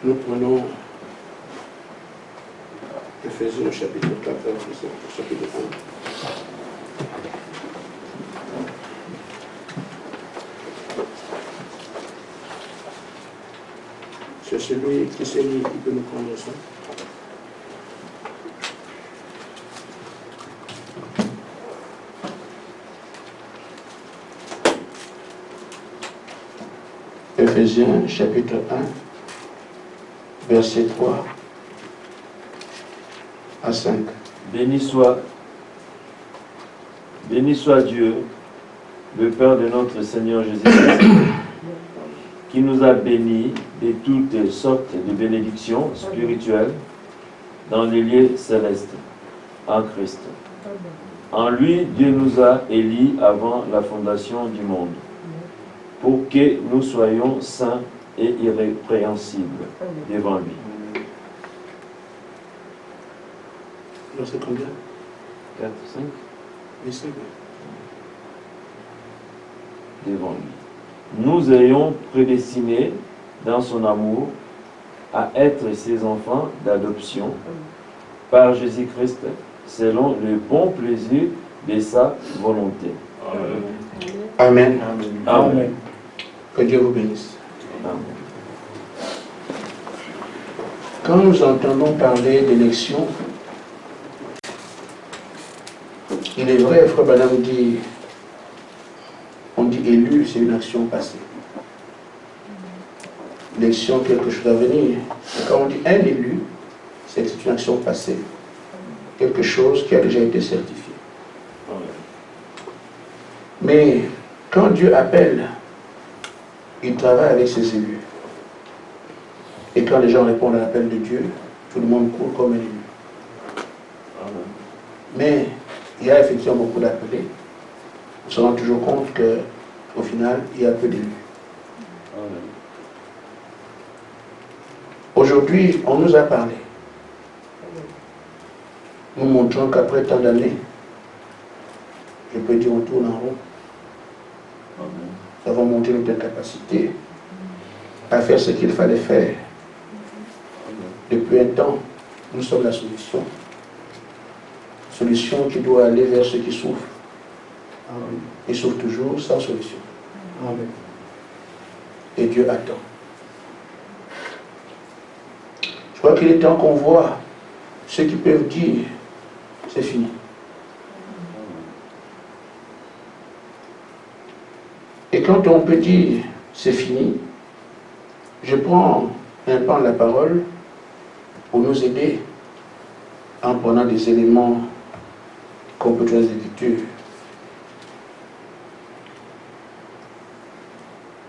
Nous prenons Éphésiens chapitre 4, chapitre 1. C'est celui qui s'est mis qui peut nous prendre ça. Éphésiens chapitre 1, verset 3 à 5. Béni soit Dieu, le Père de notre Seigneur Jésus-Christ, qui nous a bénis de toutes sortes de bénédictions spirituelles dans les lieux célestes, en Christ. En lui, Dieu nous a élis avant la fondation du monde, pour que nous soyons saints et irrépréhensibles devant lui. C'est combien? 4, 5. Oui, c'est bien. Devant lui. Nous ayons prédestinés dans son amour à être ses enfants d'adoption par Jésus-Christ selon le bon plaisir de sa volonté. Amen. Amen. Amen. Que Dieu vous bénisse. Amen. Quand nous entendons parler d'élection, il est vrai, Frère Branham dit, on dit élu, c'est une action passée. L'élection, quelque chose à venir. Et quand on dit un élu, c'est que c'est une action passée. Quelque chose qui a déjà été certifié. Mais quand Dieu appelle, il travaille avec ses élus. Et quand les gens répondent à l'appel de Dieu, tout le monde court comme un élu. Mais il y a effectivement beaucoup d'appelés. On se rend toujours compte qu'au final, il y a peu d'élus. Aujourd'hui, on nous a parlé. Nous montrons qu'après tant d'années, je peux dire on tourne en rond. Nous avons montré notre capacité à faire ce qu'il fallait faire. Depuis un temps, nous sommes la solution. Solution qui doit aller vers ceux qui souffrent. Et souffrent toujours sans solution. Amen. Et Dieu attend. Je crois qu'il est temps qu'on voit ceux qui peuvent dire c'est fini. Et quand on peut dire c'est fini, je prends un pan de la parole pour nous aider en prenant des éléments qu'on peut trouver dans les Écritures.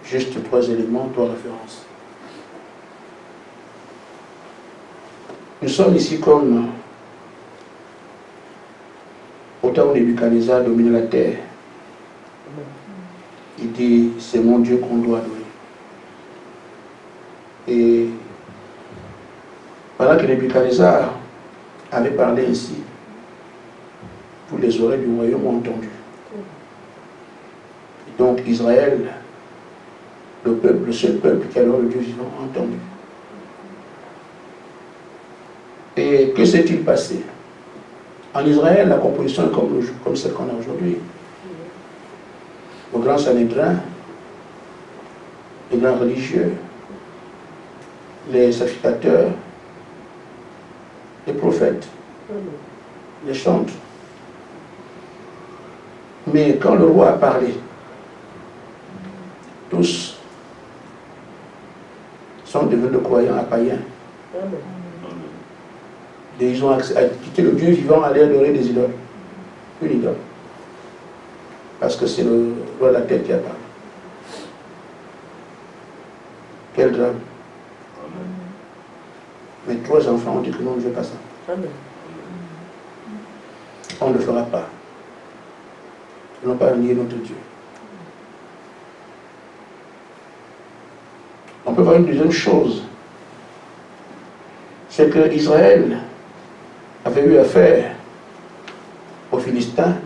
Juste 3 éléments, 3 références. Nous sommes ici comme au temps où Nebuchadnezzar dominait la terre. Il dit, c'est mon Dieu qu'on doit adorer. Et pendant que Nebuchadnezzar avait parlé ainsi, tous les oreilles du royaume ont entendu. Et donc Israël, le peuple, le seul peuple qui a le Dieu vivant, a entendu. Et que s'est-il passé? En Israël, la composition est comme celle qu'on a aujourd'hui. Le grand Sanhédrin, les grands religieux, les sacrificateurs, les prophètes, les chantres. Mais quand le roi a parlé, tous sont devenus de croyants à païens. Et ils ont quitté le Dieu vivant, aller adorer des idoles. Une idole. Parce que c'est le roi de la tête qui a parlé. Quel drame. Mais 3 enfants ont dit que non, on ne veut pas ça. On ne le fera pas. Ils n'ont pas nié notre Dieu. On peut voir une deuxième chose. C'est que Israël avait eu affaire aux Philistins.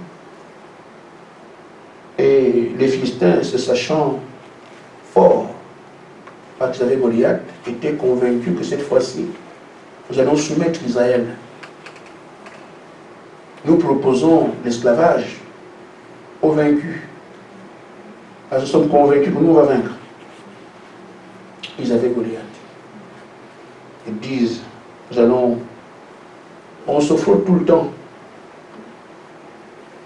Et les Philistins, se sachant forts, pas là qu'ils avaient Goliath étaient convaincus que cette fois-ci, nous allons soumettre Israël. Nous proposons l'esclavage aux vaincus. Parce que nous sommes convaincus que nous, on va vaincre. Ils avaient Goliath. Ils disent, on se frôle tout le temps.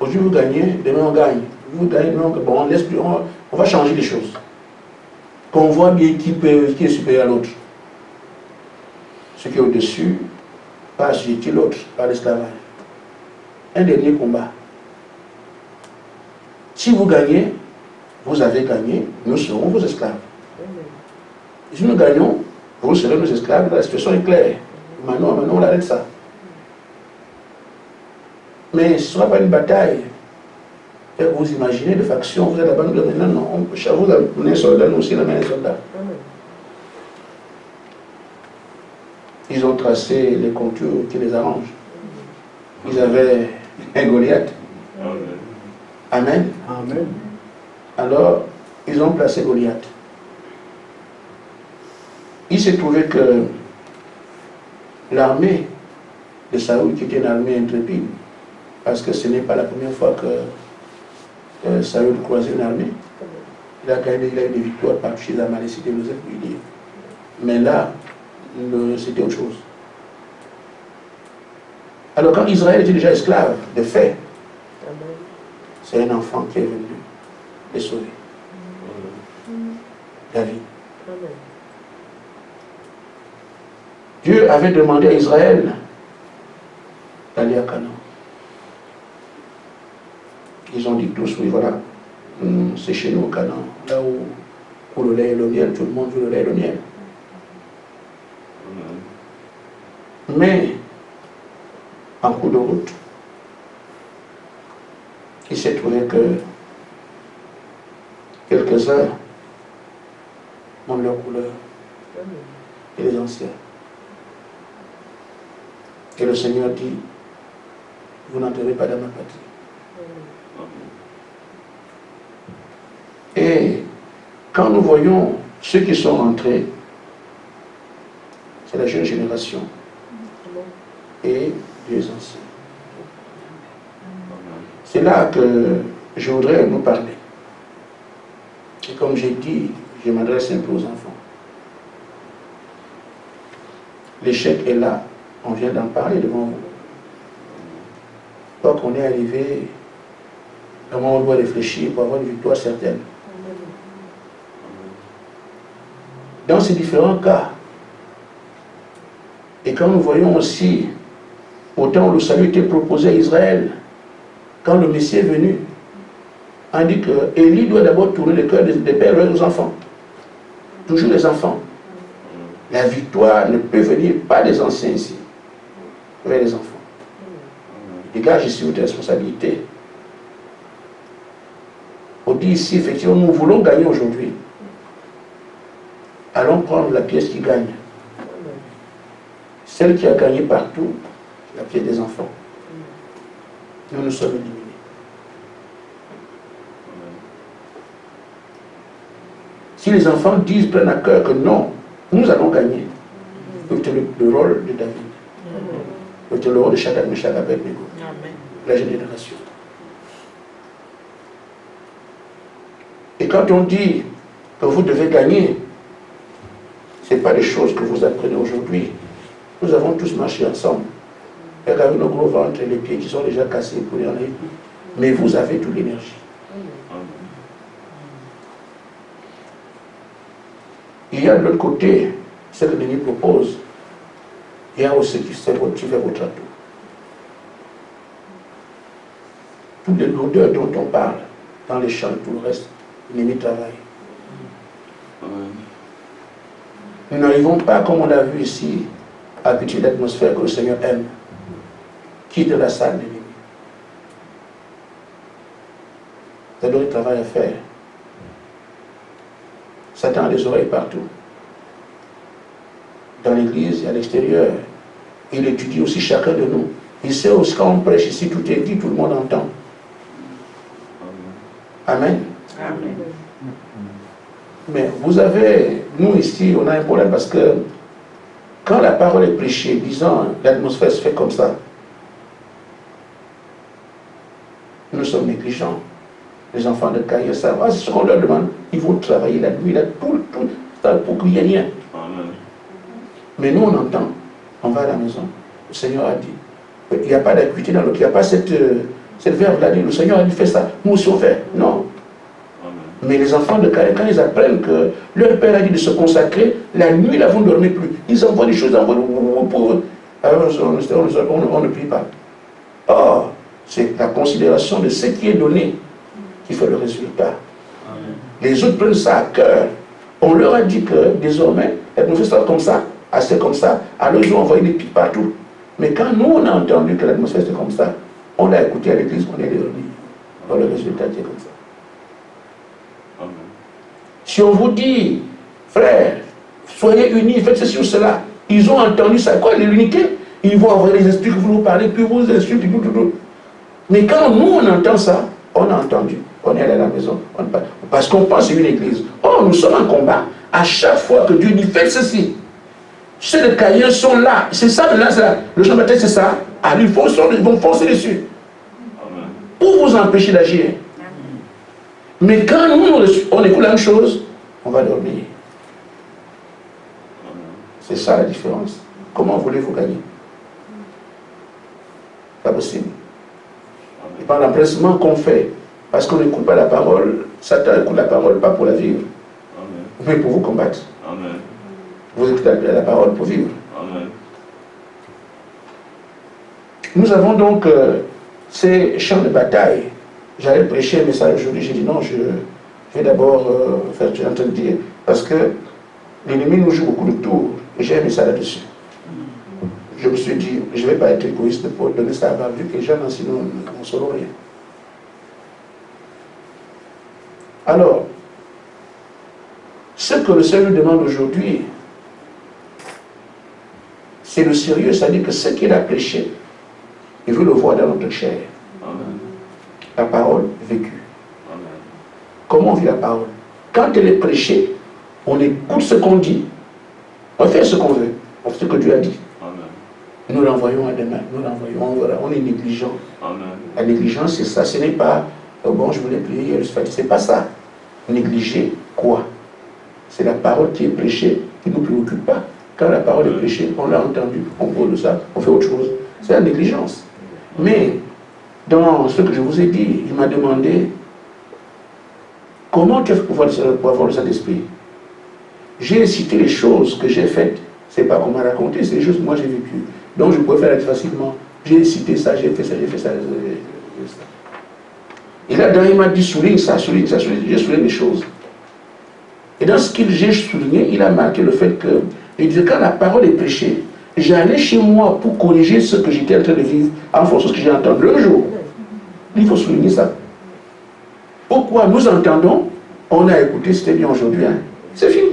Aujourd'hui vous gagnez, demain on gagne. Vous gagnez, demain on gagne. Bon, on va changer les choses. Qu'on voit bien qui est supérieur à l'autre. Ce qui est au-dessus, pas assujetti l'autre, par l'esclavage. Un dernier combat. Si vous gagnez, vous avez gagné, nous serons vos esclaves. Et si nous gagnons, vous serez nos esclaves, la situation est claire. Maintenant on arrête ça. Mais ce ne sera pas une bataille. Vous imaginez des factions, vous êtes là-bas, nous disons, non, vous amenez un soldat, nous aussi on amène un soldat. Ils ont tracé les contours qui les arrangent. Ils avaient un Goliath. Amen. Amen. Alors, ils ont placé Goliath. Il s'est trouvé que l'armée de Saoul, qui était une armée intrépide, parce que ce n'est pas la première fois que Saoul croisait une armée, il a eu des victoires partout chez les Amalécites et les Éphraïmites. Mais là, c'était autre chose. Alors quand Israël était déjà esclave, de fait, c'est un enfant qui est venu les sauver. David. Dieu avait demandé à Israël d'aller à Canaan. Ils ont dit tous, oui, voilà, c'est chez nous au Canaan, là où le lait et le miel, tout le monde veut le lait et le miel. Mais, en cours de route, il s'est trouvé que quelques-uns ont leur couleur, et les anciens. Et le Seigneur dit, vous n'entrerez pas dans ma patrie. Et quand nous voyons ceux qui sont entrés, c'est la jeune génération et les anciens. C'est là que je voudrais nous parler. Et comme j'ai dit, je m'adresse un peu aux enfants. L'échec est là, on vient d'en parler devant vous. Quand on est arrivé, comment on doit réfléchir pour avoir une victoire certaine. Dans ces différents cas, et quand nous voyons aussi, autant le salut était proposé à Israël, quand le Messie est venu, on dit que Élie doit d'abord tourner le cœur des pères vers les enfants. Toujours les enfants. La victoire ne peut venir pas des anciens ici, vers les enfants. Dégage ici votre responsabilité. On dit ici, effectivement, nous voulons gagner aujourd'hui. Allons prendre la pièce qui gagne. Celle qui a gagné partout, la pièce des enfants. Nous nous sommes éliminés. Si les enfants disent, prennent à cœur que non, nous allons gagner, c'était le rôle de David. C'était le rôle de Shadrach, Meshach, Abednego. La génération. Et quand on dit que vous devez gagner, ce n'est pas des choses que vous apprenez aujourd'hui. Nous avons tous marché ensemble. Regardez nos gros ventres et les pieds qui sont déjà cassés pour y en aller. Mais vous avez toute l'énergie. Il y a de l'autre côté ce que Denis propose. Il y a aussi qui fait votre atout. Toutes les lourdeurs dont on parle dans les champs et tout le reste, Denis travaille. Nous n'arrivons pas, comme on l'a vu ici, à habituer l'atmosphère que le Seigneur aime. Quitte la salle de l'ennemi. C'est donc un travail à faire. Satan a des oreilles partout. Dans l'église et à l'extérieur. Il étudie aussi chacun de nous. Il sait aussi quand on prêche ici, tout est dit, tout le monde entend. Amen. Amen. Mais vous avez, nous ici, on a un problème parce que quand la parole est prêchée, disons, l'atmosphère se fait comme ça, nous sommes négligents. Les enfants de Caïn, ça va, c'est ce qu'on leur demande. Ils vont travailler la nuit, là, tout, ça, pour qu'il n'y ait rien. Amen. Mais nous, on entend, on va à la maison. Le Seigneur a dit, il n'y a pas d'acuité dans l'autre, il n'y a pas cette verbe-là, le Seigneur a dit, fais ça, nous aussi on fait. Non. Amen. Mais les enfants de Caïn, quand ils apprennent que leur père a dit de se consacrer, la nuit, là, vous ne dormez plus. Ils envoient des choses, alors on ne prie pas. Or, c'est la considération de ce qui est donné qui fait le résultat. Amen. Les autres prennent ça à cœur. On leur a dit que désormais, l'atmosphère sera comme ça, assez comme ça, alors ils ont envoyé des pics partout. Mais quand nous on a entendu que l'atmosphère était comme ça, on l'a écouté à l'église, on est dormi. Alors le résultat est comme ça. Amen. Si on vous dit, frère, soyez unis, faites ceci ou cela, ils ont entendu ça. Quoi, l'unité? Ils vont envoyer les esprits que vous parlez, puis vous insultez, tout. Mais quand nous on entend ça, on a entendu, on est allé à la maison, parce qu'on pense à une église. Oh, nous sommes en combat. À chaque fois que Dieu dit, faites ceci, ceux de Caïn sont là. C'est ça, là, le champ de bataille, c'est ça. Ah, ils vont foncer dessus. Amen. Pour vous empêcher d'agir. Mais quand nous, on écoute la même chose, on va dormir. C'est ça la différence. Comment voulez-vous gagner? Pas possible. Et par l'empressement qu'on fait, parce qu'on n'écoute pas la parole, Satan écoute la parole pas pour la vivre, mais pour vous combattre. Amen. Vous écoutez la parole pour vivre. Amen. Nous avons donc ces champs de bataille. J'allais prêcher un message aujourd'hui, j'ai dit non, je vais d'abord faire ce que j'ai en train de dire, parce que l'ennemi nous joue beaucoup de tours, et j'ai un message là-dessus. Je me suis dit, je ne vais pas être égoïste pour donner ça à vu que les gens, sinon, ne sauront rien. Alors, ce que le Seigneur nous demande aujourd'hui, c'est le sérieux, c'est-à-dire que ce qu'il a prêché, il veut le voir dans notre chair. Amen. La parole vécue. Amen. Comment on vit la parole? Quand elle est prêchée, on écoute ce qu'on dit, on fait ce qu'on veut, on fait ce que Dieu a dit. Amen. Nous l'envoyons à demain, nous l'envoyons, voilà, on est négligent. Amen. La négligence, c'est ça, ce n'est pas, bon, je voulais prier, c'est pas ça. Négliger quoi? C'est la parole qui est prêchée qui ne nous préoccupe pas. Quand la parole est prêchée, on l'a entendu, on parle de ça, on fait autre chose. C'est la négligence. Mais, dans ce que je vous ai dit, il m'a demandé comment tu as fait pour avoir le Saint-Esprit. J'ai cité les choses que j'ai faites. C'est pas qu'on m'a raconté, c'est juste que moi j'ai vécu. Donc je pouvais faire facilement. J'ai cité ça, j'ai fait ça, j'ai fait ça. Et là, il m'a dit souligne ça, souligne ça, souligne. J'ai souligné les choses. Et dans ce que j'ai souligné, il a marqué le fait que, il disait, quand la parole est prêchée, j'allais chez moi pour corriger ce que j'étais en train de vivre en fonction de ce que j'ai entendu un jour. Il faut souligner ça. Pourquoi nous entendons, on a écouté, c'était bien aujourd'hui, hein. C'est fini.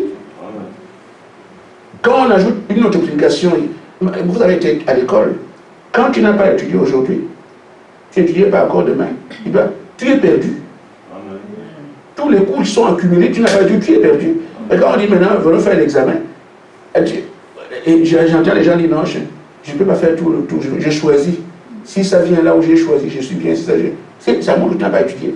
Quand on ajoute une autre explication, vous avez été à l'école, quand tu n'as pas étudié aujourd'hui, tu n'étudies pas encore demain, tu es perdu. Amen. Tous les cours sont accumulés, tu n'as pas étudié, tu es perdu. Et quand on dit maintenant, venons faire l'examen, et j'entends les gens dire non, je ne peux pas faire tout le tour, j'ai choisi. Si ça vient là où j'ai choisi, je suis bien, si ça montre que tu n'as pas étudié.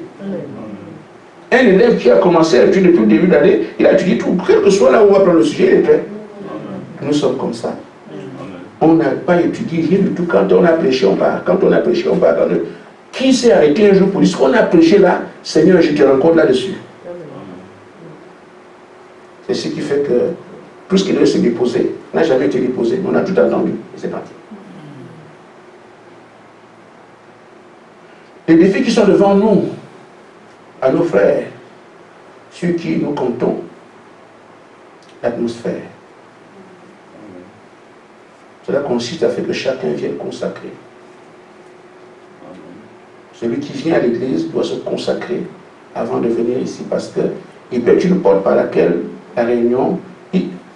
Un élève qui a commencé à étudier depuis le début de l'année, il a étudié tout, quel que soit là où on va prendre le sujet, il est prêt. Nous sommes comme ça. On n'a pas étudié rien du tout. Quand on a prêché, on part. Quand on a prêché, on part. Qui s'est arrêté un jour pour dire ce qu'on a prêché là, Seigneur, je te rencontre là-dessus. C'est ce qui fait que tout ce qui devait se déposer n'a jamais été déposé. On a tout attendu et c'est parti. Les défis qui sont devant nous, à nos frères, sur qui nous comptons, l'atmosphère. Cela consiste à faire que chacun vienne consacrer. Celui qui vient à l'église doit se consacrer avant de venir ici parce qu'il peut être une porte par laquelle la réunion,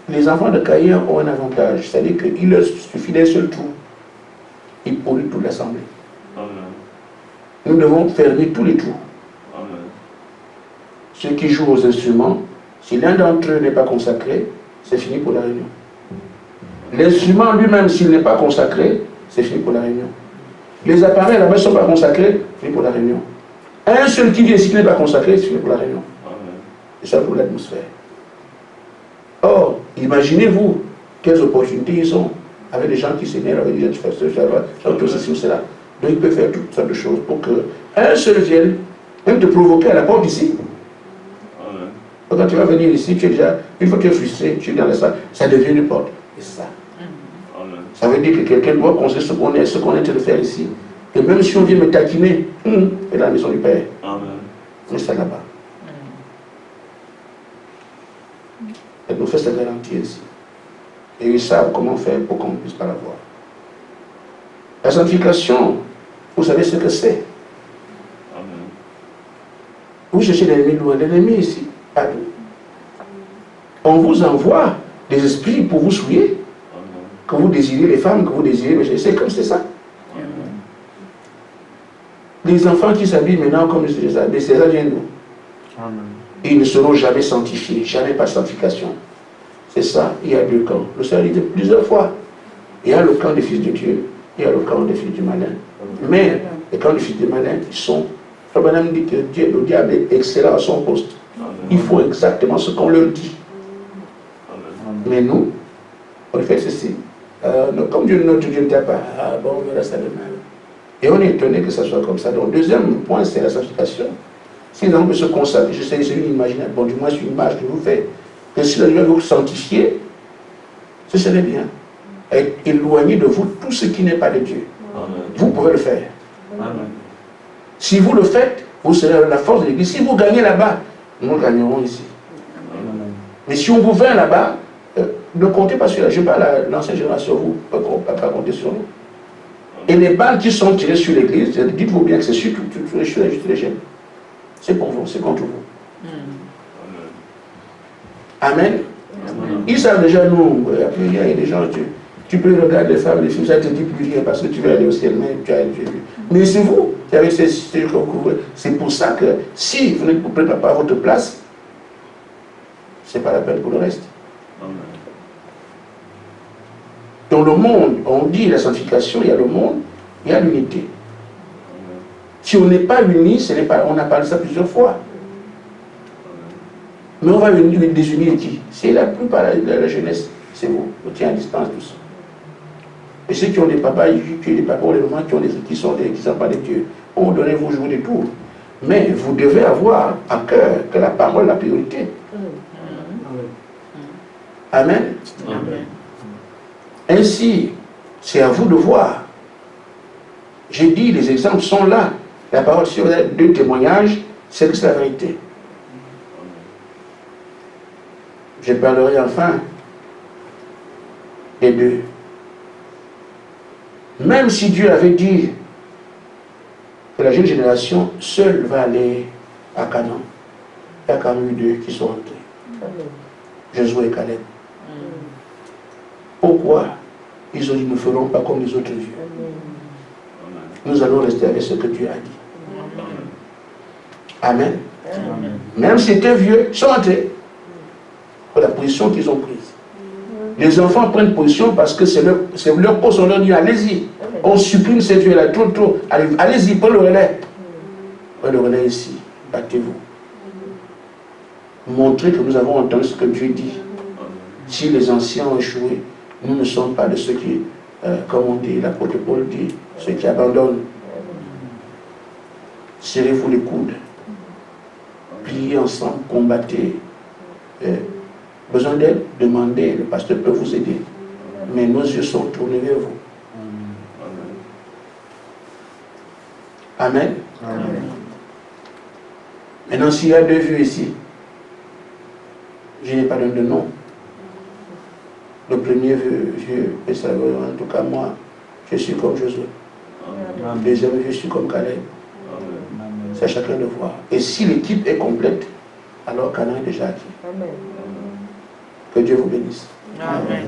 les enfants de Caïn ont un avantage, c'est-à-dire qu'il leur suffit d'un seul trou. Ils polluent toute l'assemblée. Nous devons fermer tous les trous. Ceux qui jouent aux instruments Si l'un d'entre eux n'est pas consacré, c'est fini pour la réunion. L'instrument lui-même, s'il n'est pas consacré, c'est fini pour la réunion. Les appareils là-bas ne sont pas consacrés, c'est fini pour la réunion. Un seul qui vient ici qui n'est pas consacré, c'est fini pour la réunion. C'est ça pour l'atmosphère. Or, imaginez-vous quelles opportunités ils ont avec des gens qui s'énervent, avec des gens qui font tout ceci ou cela. Donc ils peuvent faire toutes sortes de choses pour que un seul vienne, même te provoquer à la porte ici. Quand tu vas venir ici, tu es déjà, une fois que tu es frustré, tu es dans la salle, ça devient une porte. Et ça. Ça veut dire que quelqu'un doit considérer ce qu'on est en train de faire ici. Que même si on vient me taquiner, c'est la maison du Père. Mais c'est là-bas. Elle nous fait cette garantie ici. Et ils savent comment faire pour qu'on ne puisse pas la voir. La sanctification, vous savez ce que c'est. Vous cherchez l'ennemi loin, l'ennemi ici. On vous envoie des esprits pour vous souiller. Que vous désirez les femmes, que vous désirez, mais c'est comme c'est ça. Les enfants qui s'habillent maintenant comme c'est ça vient d'où? Ils ne seront jamais sanctifiés, jamais pas de sanctification. C'est ça, il y a deux camps. Le Seigneur dit plusieurs fois. Il y a le camp des fils de Dieu, il y a le camp des fils du malin. Mais les camps des fils du malin, ils sont. Madame dit que le diable est excellent à son poste. Il faut exactement ce qu'on leur dit. Mais nous, on fait ceci. Comme notre Dieu ne t'a pas, bon, on verra ça demain. Et on est étonné que ça soit comme ça. Donc, deuxième point, c'est la sanctification. Si les gens veulent se consacrer, je sais, c'est une image, bon, du moins, c'est une image que vous faites. Que si le Dieu veut vous sanctifier, ce serait bien. Et éloigner de vous tout ce qui n'est pas de Dieu. Amen. Vous pouvez le faire. Amen. Si vous le faites, vous serez la force de l'Église. Si vous gagnez là-bas, nous gagnerons ici. Amen. Mais si on vous vainc là-bas, ne comptez pas sur la. Je parle à l'ancienne génération, vous ne pouvez pas compter sur nous. Et les balles qui sont tirées sur l'Église, dites-vous bien que c'est sur les jeunes. C'est pour vous, c'est contre vous. Amen. Amen. Ils savent déjà, nous, il y a des gens, tu peux regarder les femmes, les filles, ça ne te dit plus rien parce que tu vas aller au ciel, mais c'est vous qui avez c'est pour ça que si vous ne prenez pas votre place, c'est pas la peine pour le reste. Amen. Dans le monde, on dit la sanctification, il y a le monde, il y a l'unité. Si on n'est pas unis, on a parlé de ça plusieurs fois. Mais on va désunir qui? C'est la plupart de la jeunesse, c'est vous. On tient à distance tous. Et ceux qui ont des papas, qui ont des papas, les mamans qui sont pas des dieux, on donne vous jouer des tours. Mais vous devez avoir à cœur que la parole, la priorité. Amen. Amen. Ainsi, c'est à vous de voir. J'ai dit, les exemples sont là. La parole sur les deux témoignages, c'est que c'est la vérité. Je parlerai enfin des deux. Même si Dieu avait dit que la jeune génération seule va aller à Canaan, il y a quand même eu deux qui sont entrés. Josué et Caleb. Pourquoi? Ils ont dit, nous ne ferons pas comme les autres vieux. Nous allons rester avec ce que Dieu a dit. Amen. Amen. Même si c'était vieux, ils sont entrés pour la position qu'ils ont prise. Les enfants prennent position parce que c'est leur poste, on leur dit, allez-y. On supprime ces vieux-là, trop. Allez-y, prenez le relais. Prenez le relais ici, battez-vous. Montrez que nous avons entendu ce que Dieu dit. Si les anciens ont échoué, nous ne sommes pas de ceux qui, comme on dit, l'apôtre Paul dit, ceux qui abandonnent. Serrez-vous les coudes. Pliez ensemble, combattez. Besoin d'aide, demandez, le pasteur peut vous aider. Mais nos yeux sont tournés vers vous. Amen. Amen. Maintenant, s'il y a deux vieux ici, je n'ai pas donné de nom. Le premier vieux, en tout cas moi, je suis comme Josué. Le deuxième vieux, je suis comme Caleb. C'est à chacun de voir. Et si l'équipe est complète, alors Canaan est déjà acquis. Amen. Que Dieu vous bénisse. Amen.